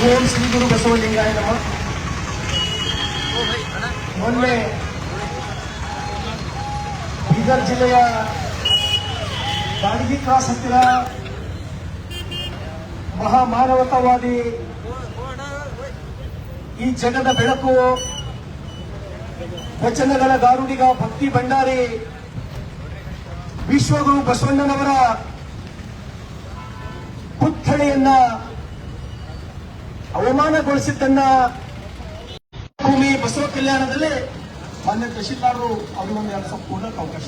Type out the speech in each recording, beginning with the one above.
ಓಂ ಶ್ರೀ ಗುರು ಬಸವಲಿಂಗಾಯ ನಮಃ. ಮೊನ್ನೆ ಬೀದರ್ ಜಿಲ್ಲೆಯ ಬಾಡಗಿ ಕ್ರಾಸ್ ಹತ್ತಿರ ಮಹಾಮಾನವತಾವಾದಿ, ಈ ಜಗದ ಬೆಳಕು, ವಚನಗಳ ಗಾರುಡಿಗ, ಭಕ್ತಿ ಭಂಡಾರಿ ವಿಶ್ವಗುರು ಬಸವಣ್ಣನವರ ಪುತ್ಥಳಿಯನ್ನ ಅವಮಾನಗೊಳಿಸಿದ್ದನ್ನ ಭೂಮಿ ಬಸವ ಕಲ್ಯಾಣದಲ್ಲಿ ಮಾನ್ಯ ತಹಶೀಲ್ದಾರರು ಅವರು ಒಂದು 2 ಸ್ವಲ್ಪ ಕೊಡಕ್ಕೆ ಅವಕಾಶ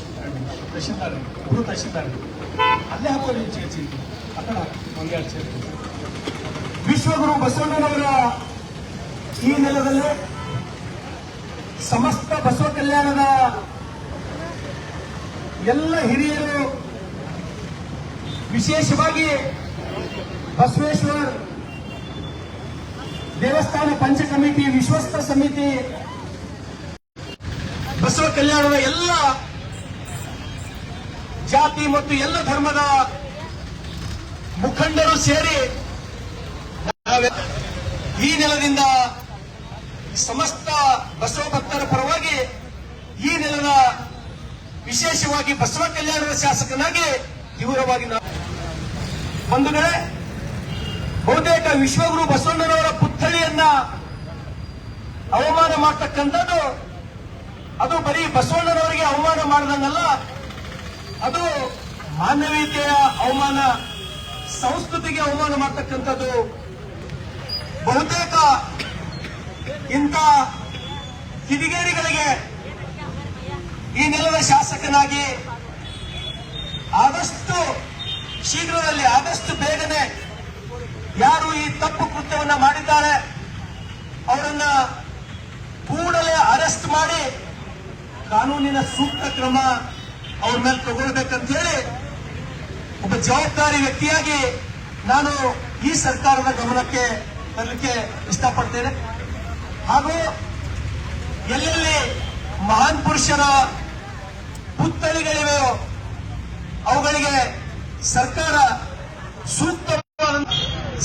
ತಹಶೀಲ್ದಾರ್ ಗುರು ತಹಶೀಲ್ದಾರ್ ಅಲ್ಲೇ ಹಾಕೋದು ಚೇರ್ಸಿ ಆ ಕಡೆ ಒಂದು 2 ಚೇರ್. ವಿಶ್ವಗುರು ಬಸವಣ್ಣನವರ ಈ ನೆಲದಲ್ಲಿ ಸಮಸ್ತ ಬಸವ ಕಲ್ಯಾಣದ ಎಲ್ಲ ಹಿರಿಯರು, ವಿಶೇಷವಾಗಿ ಬಸವೇಶ್ವರ ದೇವಸ್ಥಾನ ಪಂಚ ಕಮಿಟಿ, ವಿಶ್ವಸ್ತ ಸಮಿತಿ, ಬಸವ ಕಲ್ಯಾಣದ ಎಲ್ಲ ಜಾತಿ ಮತ್ತು ಎಲ್ಲ ಧರ್ಮದ ಮುಖಂಡರು ಸೇರಿ ಈ ನೆಲದಿಂದ ಸಮಸ್ತ ಬಸವ ಭಕ್ತರ ಪರವಾಗಿ ಈ ನೆಲದ ವಿಶೇಷವಾಗಿ ಬಸವ ಕಲ್ಯಾಣದ ಶಾಸಕನಾಗಿ ತೀವ್ರವಾಗಿ ಬಂಧುಗಳೇ, ಬಹುತೇಕ ವಿಶ್ವಗುರು ಬಸವಣ್ಣನವರ ಪುತ್ಥಳಿಯನ್ನ ಅವಮಾನ ಮಾಡತಕ್ಕಂಥದ್ದು ಅದು ಬರೀ ಬಸವಣ್ಣನವರಿಗೆ ಅವಮಾನ ಮಾಡದಂಗಲ್ಲ, ಅದು ಮಾನವೀಯತೆಯ ಅವಮಾನ, ಸಂಸ್ಕೃತಿಗೆ ಅವಮಾನ ಮಾಡತಕ್ಕಂಥದ್ದು. ಬಹುತೇಕ ಇಂಥ ಕಿಡಿಗೇಡಿಗಳಿಗೆ ಈ ನೆಲದ ಶಾಸಕನಾಗಿ ಆದಷ್ಟು ಶೀಘ್ರದಲ್ಲಿ, ಆದಷ್ಟು ಬೇಗನೆ ಯಾರು ಈ ತಪ್ಪು ಕೃತ್ಯವನ್ನ ಮಾಡಿದ್ದಾರೆ ಅವರನ್ನ ಕೂಡಲೇ ಅರೆಸ್ಟ್ ಮಾಡಿ ಕಾನೂನಿನ ಸೂಕ್ತ ಕ್ರಮ ಅವ್ರ ಮೇಲೆ ತಗೊಳ್ಬೇಕಂತ ಹೇಳಿ ಒಬ್ಬ ಜವಾಬ್ದಾರಿ ವ್ಯಕ್ತಿಯಾಗಿ ನಾನು ಈ ಸರ್ಕಾರದ ಗಮನಕ್ಕೆ ತರಲಿಕ್ಕೆ ಇಷ್ಟಪಡ್ತೇನೆ. ಹಾಗೂ ಎಲ್ಲೆಲ್ಲಿ ಮಹಾನ್ ಪುರುಷರ ಪುತ್ಥಳಿಗಳಿವೆಯೋ ಅವುಗಳಿಗೆ ಸರ್ಕಾರ ಸೂಕ್ತ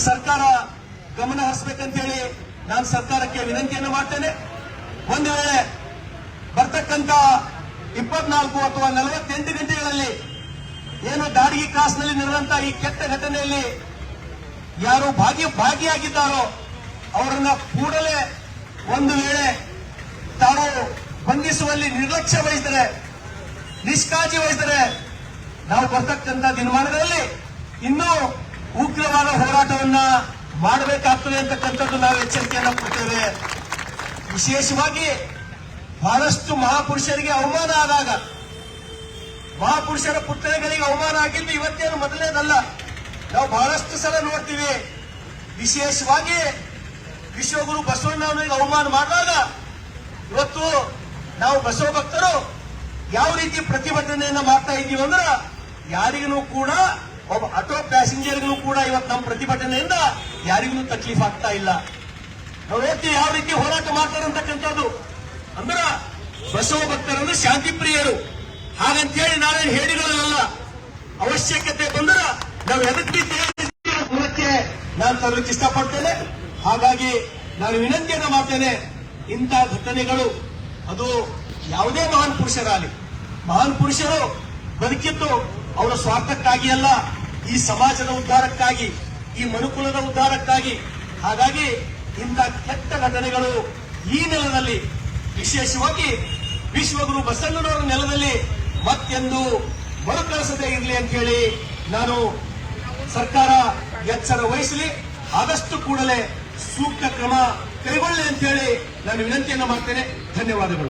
ಸರ್ಕಾರ ಗಮನ ಹರಿಸಬೇಕಂತ ಹೇಳಿ ನಾನು ಸರ್ಕಾರಕ್ಕೆ ವಿನಂತಿಯನ್ನು ಮಾಡ್ತೇನೆ. ಒಂದು ವೇಳೆ ಬರ್ತಕ್ಕಂಥ 24 ಅಥವಾ 48 ಗಂಟೆಗಳಲ್ಲಿ ಏನು ದಾಡಿಗೆ ಕ್ರಾಸ್ನಲ್ಲಿ ನಡೆದಂತಹ ಈ ಕೆಟ್ಟ ಘಟನೆಯಲ್ಲಿ ಯಾರು ಭಾಗಿಯಾಗಿದ್ದಾರೋ ಅವರನ್ನ ಕೂಡಲೇ ಒಂದು ವೇಳೆ ತಾವು ಬಂಧಿಸುವಲ್ಲಿ ನಿರ್ಲಕ್ಷ್ಯ ವಹಿಸಿದರೆ, ನಿಷ್ಕಾಳಜಿ ವಹಿಸಿದರೆ ನಾವು ಬರ್ತಕ್ಕಂಥ ದಿನಮಾನಗಳಲ್ಲಿ ಇನ್ನೂ ಉಗ್ರವಾದ ಹೋರಾಟವನ್ನ ಮಾಡಬೇಕಾಗ್ತದೆ ಅಂತಕ್ಕಂಥದ್ದು ನಾವು ಎಚ್ಚರಿಕೆಯನ್ನು ಕೊಡ್ತೇವೆ. ವಿಶೇಷವಾಗಿ ಬಹಳಷ್ಟು ಮಹಾಪುರುಷರಿಗೆ ಅವಮಾನ ಆದಾಗ, ಮಹಾಪುರುಷರ ಪುತ್ಥಳಿಗಳಿಗೆ ಅವಮಾನ ಆಗಿದ್ದು ಇವತ್ತೇನು ಮೊದಲನೇದಲ್ಲ, ನಾವು ಬಹಳಷ್ಟು ಸಲ ನೋಡ್ತೀವಿ. ವಿಶೇಷವಾಗಿ ವಿಶ್ವಗುರು ಬಸವಣ್ಣನವರಿಗೆ ಅವಮಾನ ಮಾಡಿದಾಗ ಇವತ್ತು ನಾವು ಬಸವ ಭಕ್ತರು ಯಾವ ರೀತಿ ಪ್ರತಿಭಟನೆಯನ್ನ ಮಾಡ್ತಾ ಇದ್ದೀವಿ ಅಂದ್ರೆ, ಯಾರಿಗೂ ಕೂಡ ಒಬ್ಬ ಆಟೋ ಪ್ಯಾಸೆಂಜರ್ಗೂ ಕೂಡ ಇವತ್ತು ನಮ್ಮ ಪ್ರತಿಭಟನೆಯಿಂದ ಯಾರಿಗೂ ತಕ್ಲೀಫ್ ಆಗ್ತಾ ಇಲ್ಲ. ನಾವು ಹೇಳ್ತೀವಿ ಯಾವ ರೀತಿ ಹೋರಾಟ ಮಾಡ್ತಾರೆ ಅಂತಕ್ಕಂಥದ್ದು. ಅಂದ್ರ ಬಸವ ಭಕ್ತರನ್ನು ಶಾಂತಿ ಪ್ರಿಯರು ಹಾಗಂತೇಳಿ ನಾವೇನು ಹೇಳಿಗಳಲ್ಲ, ಅವಶ್ಯಕತೆ ಬಂದ್ರ ನಾವು ಎದಕ್ಕೆ ಗಮನಕ್ಕೆ ನಾನು ತರಲಿಕ್ಕೆ ಇಷ್ಟಪಡ್ತೇನೆ. ಹಾಗಾಗಿ ನಾನು ವಿನಂತಿಯನ್ನು ಮಾಡ್ತೇನೆ, ಇಂಥ ಘಟನೆಗಳು ಅದು ಯಾವುದೇ ಮಹಾನ್ ಪುರುಷರಾಗಲಿ, ಮಹಾನ್ ಪುರುಷರು ಬದುಕಿದ್ದು ಅವರ ಸ್ವಾರ್ಥಕ್ಕಾಗಿ ಅಲ್ಲ, ಈ ಸಮಾಜದ ಉದ್ಧಾರಕ್ಕಾಗಿ, ಈ ಮನುಕುಲದ ಉದ್ಧಾರಕ್ಕಾಗಿ. ಹಾಗಾಗಿ ಇಂಥ ಕೆಟ್ಟ ಘಟನೆಗಳು ಈ ನೆಲದಲ್ಲಿ, ವಿಶೇಷವಾಗಿ ವಿಶ್ವಗುರು ಬಸವಣ್ಣನವರ ನೆಲದಲ್ಲಿ ಮತ್ತೆಂದು ಮರುಕಳಿಸದೇ ಇರಲಿ ಅಂತ ಹೇಳಿ ನಾನು ಸರ್ಕಾರ ಎಚ್ಚರ ವಹಿಸಲಿ, ಆದಷ್ಟು ಕೂಡಲೇ ಸೂಕ್ತ ಕ್ರಮ ಕೈಗೊಳ್ಳಿ ಅಂತ ಹೇಳಿ ನಾನು ವಿನಂತಿಯನ್ನು ಮಾಡ್ತೇನೆ. ಧನ್ಯವಾದಗಳು.